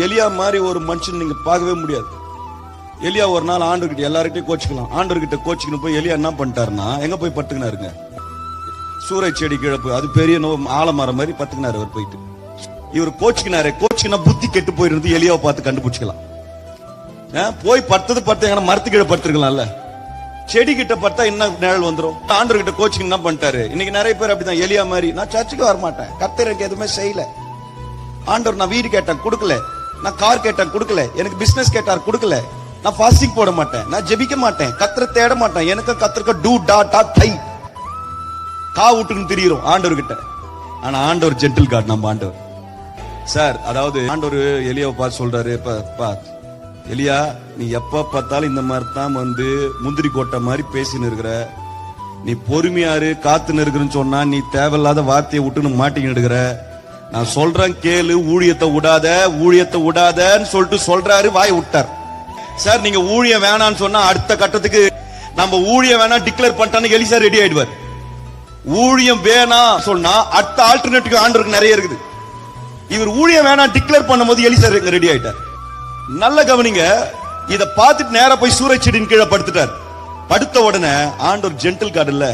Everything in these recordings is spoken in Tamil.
எலியா மாதிரி ஒரு மனுஷன் நீங்க பார்க்கவே முடியாது. எலியா ஒரு நாள் ஆண்டவர்கிட்ட எல்லார்கிட்டயும் கோச்சிக்கலாம். ஆண்டவர்கிட்ட கோச்சிக்கணும் போய் எலியா என்ன பண்ணிட்டாருன்னா எங்க போய் படுத்துக்கினாருங்க, சூறை செடி கிழப்பு, அது பெரிய ஆலமரம் மாதிரி பத்துக்கினாரு. அவர் போயிட்டு இவர் கோச்சிக்கினாரு. கோச்சிக்கினா புத்தி கெட்டு போயிருந்து எலியாவை பார்த்து கண்டுபிடிச்சிக்கலாம். போய் படுத்து எங்க மரத்து கீழே படுத்துருக்கலாம்ல, செடி கிட்ட படுத்தா என்ன நிழல் வந்துடும். ஆண்டவர் கிட்ட கோச்சிங் என்ன பண்ணிட்டாரு. இன்னைக்கு நிறைய பேர் அப்படிதான் எலியா மாதிரி, நான் சர்ச்சுக்கு வரமாட்டேன், கர்த்தர் எனக்கு எதுவுமே செய்யல. ஆண்டவர் நான் வீடு கேட்டேன் கொடுக்கல, நான் கார் கேட்டேன் கொடுக்கல, எனக்கு பிசினஸ் கேட்டார் கொடுக்கல, நான் ஃபாஸ்டிங் போட மாட்டேன், நான் ஜெபிக்க மாட்டேன், கர்த்தரை தேட மாட்டேன், எனக்கு கர்த்தருக்கு டூ டா டா டை கா விட்டுன்னு தெரியும் ஆண்டவர் கிட்ட. ஆனா ஆண்டவர் ஜென்டில் காட். நம்ம ஆண்டவர் சார், அதாவது ஆண்டவர் எலியாவை பார்த்து சொல்றாரு, எலியா நீ எப்ப பார்த்தாலும் இந்த மாதிரி தான் வந்து முந்திரி கோட்டை மாதிரி பேசின்னு இருக்கிற, நீ பொறுமையாரு காத்துன்னு இருக்கிறன்னு சொன்னா நீ தேவையில்லாத வார்த்தையை விட்டுன்னு மாட்டின்னு இருக்கிற, நான் சொல்றேன் கேளு, ஊழியத்தை விடாதன்னு சொல்லிட்டு சொல்றாரு, வாய் விட்டார். சார் நீங்க ஊழியம் வேணான்னு சொன்னா அடுத்த கட்டத்துக்கு நம்ம ஊழியம் வேணா டிக்ளேர் பண்ணிட்டான்னு எலிசா ரெடி ஆயிடுவார். ஊழியம் வேணாம் சொன்னா அடுத்த ஆல்டர்னேட்டிவ் ஆண்டவருக்கு நிறைய இருக்குது. இவர் ஊழியம் வேணாம் டிக்ளேர் பண்ணும்போது எலிசா ரெடி ஆயிட்டார். நல்ல கவனிங்க, இத பார்த்துட்டு நேரா போய் சூறை செடியின் கீழே படுத்துட்டார். படுத்த உடனே ஆண்டவர் ஜென்டில் காட் இல்ல,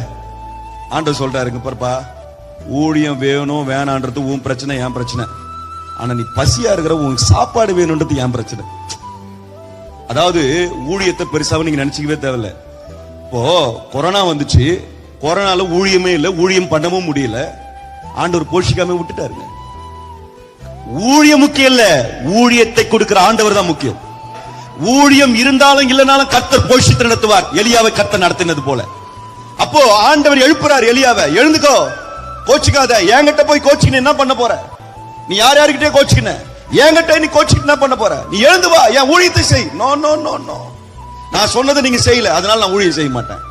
ஆண்டவர் சொல்றாருங்க பாருப்பா, ஊழியம் வேணும் வேணான்றது உன் பிரச்சனை என் பிரச்சனை, ஆனா நீ பசியா இருக்கிற உன் சாப்பாடு வேணும்ன்றது என் பிரச்சனை. அதாவது ஊழியத்தை பெருசாவும் நீங்க நினைச்சுக்கவே தேவையில்ல. இப்போ கொரோனா வந்துச்சு, கொரோனால ஊழியமே இல்ல, ஊழியம் பண்ணவும் முடியல, ஆண்டவர் போஷிக்காம விட்டுட்டாருங்க. ஊழியம் முக்கியம் இல்ல, ஊழியத்தை கொடுக்கிற ஆண்டவர் தான் முக்கியம். ஊழியம் இருந்தாலும் இல்லனாலும் கர்த்தர் போஷித்து நடத்துவார். எலியாவை கர்த்தர் நடத்தினது போல. அப்போ ஆண்டவர் எழுப்புறார் எலியாவை, எழுந்துக்கோ, கோச்சிக்காத, என்கிட்ட போய் கோச்சிக்கின என்ன பண்ண போற, நீ யார்கிட்டயே கோச்சிக்கின, என்கிட்ட நீ கோச்சிக்கிட்டு என்ன பண்ண போற, நீ எழுந்து வா, என் ஊழியத்தை செய். நோ நோ நோ நோ, நான் சொன்னதை நீங்க செய்யல, அதனால நான் ஊழியம் செய்ய மாட்டேன்.